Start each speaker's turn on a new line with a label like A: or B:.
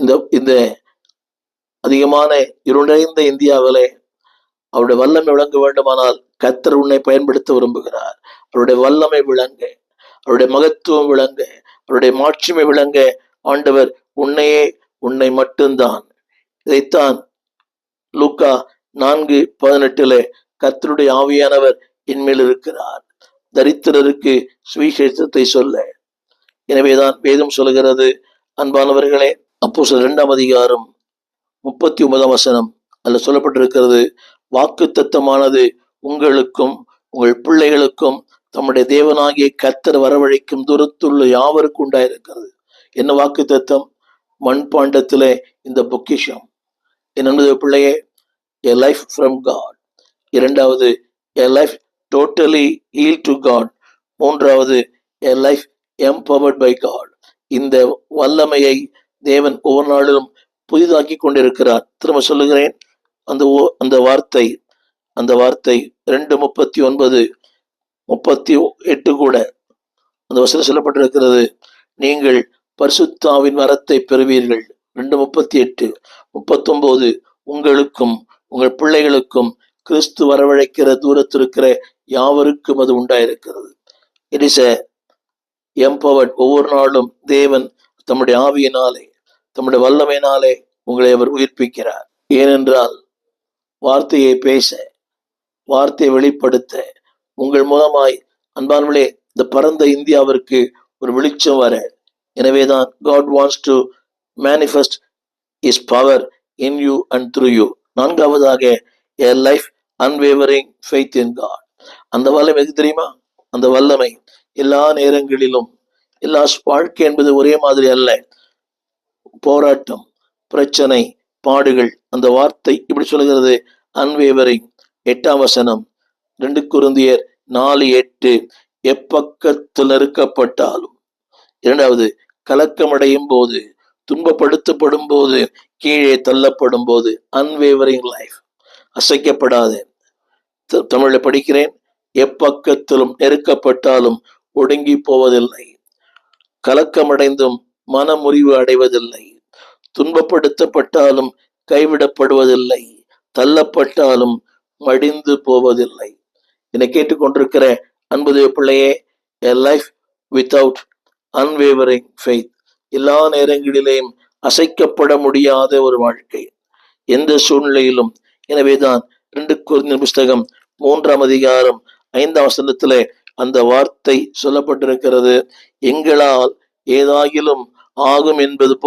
A: இந்த இந்த அதிகமான இருண்டைந்த இந்தியாவிலே அவருடைய வல்லமை விளங்க வேண்டுமானால் கர்த்தர் உன்னை பயன்படுத்த விரும்புகிறார். அவருடைய வல்லமை விளங்க, அவருடைய மகத்துவம் விளங்க, அவருடைய மாட்சிமை விளங்க ஆண்டவர் உன்னை மட்டும்தான். இதைத்தான் லூக்கா 4:18 கர்த்தருடைய ஆவியானவர் என்மேல் இருக்கிறார், தரித்திரருக்கு சுவிசேஷத்தை சொல்ல. எனவேதான் வேதம் சொல்கிறது, அன்பானவர்களே, அப்போஸ்தலர் 2:39 அதில் சொல்லப்பட்டிருக்கிறது, வாக்குத்தத்தமானது உங்களுக்கும் உங்கள் பிள்ளைகளுக்கும் தம்முடைய தேவனாகிய கர்த்தர் வரவழைக்கும் தூரத்துள்ள யாவருக்கும் உண்டாயிருக்கிறது. என்ன வாக்குத்தத்தம்? மண்பாண்டத்திலே இந்த பொக்கிஷம். என்னுடைய பிள்ளையே, a life from God. இரண்டாவது, a life totally healed to God. மூன்றாவது, a life empowered by God. இந்த வல்லமையை தேவன் ஒவ்வொரு நாளிலும் புதிதாக்கி கொண்டிருக்கிறார். திரும்ப சொல்லுகிறேன், அந்த வார்த்தை 2:39-38 கூட அந்த வசனம் சொல்லப்பட்டிருக்கிறது, நீங்கள் பரிசுத்தாவின் வரத்தை பெறுவீர்கள். 2:38, 39, உங்களுக்கும் உங்கள் பிள்ளைகளுக்கும் கிறிஸ்து வரவழைக்கிற தூரத்திருக்கிற யாவருக்கும் அது உண்டாயிருக்கிறது. It is empowered. ஒவ்வொரு நாளும் தேவன் தம்முடைய ஆவியினாலே, தம்முடைய வல்லமையினாலே உங்களை அவர் உயிர்ப்பிக்கிறார். ஏனென்றால் வார்த்தையை பேச, வார்த்தையை வெளிப்படுத்த உங்கள் மூலமாய் அன்பானவர்களே இந்த பரந்த இந்தியாவிற்கு ஒரு வெளிச்சம் வர. எனவேதான் God wants to manifest His power in you and through you. நான்காவதாக, a life unwavering faith in God. அந்த வல்லமை எது தெரியுமா? அந்த வல்லமை எல்லா நேரங்களிலும், எல்லா வாழ்க்கை என்பது ஒரே மாதிரி அல்ல. போராட்டம், பிரச்சனை, பாடுகள். அந்த வார்த்தை இப்படி சொல்கிறது, அன்வேவரிங். 8 2 கொரிந்தியர் 4:8, எப்பக்கத்தில் நெருக்கப்பட்டாலும். இரண்டாவது, கலக்கமடையும் போது, துன்பப்படுத்தப்படும் போது, கீழே தள்ளப்படும் போது. அன்வேவரிங் லைஃப், அசைக்கப்படாத. தமிழில் படிக்கிறேன், எப்பக்கத்திலும் நெருக்கப்பட்டாலும் ஒடுங்கி போவதில்லை, கலக்கமடைந்தும் மனமுறிவு அடைவதில்லை, துன்பப்படுத்தப்பட்டாலும் கைவிடப்படுவதில்லை, தள்ளப்பட்டாலும் மடிந்து போவதில்லை. என்னை கேட்டுக்கொண்டிருக்கிற அன்புதேவ பிள்ளையே, a life without unwavering faith. எல்லா நேரங்களிலேயும் அசைக்கப்பட முடியாத ஒரு வாழ்க்கை, எந்த சூழ்நிலையிலும். எனவேதான் 2 கொரிந்தியர் புஸ்தகம் 3:5 அந்த வார்த்தை சொல்லப்பட்டிருக்கிறது, எங்களால் ஏதாகிலும் ஆகும் என்பது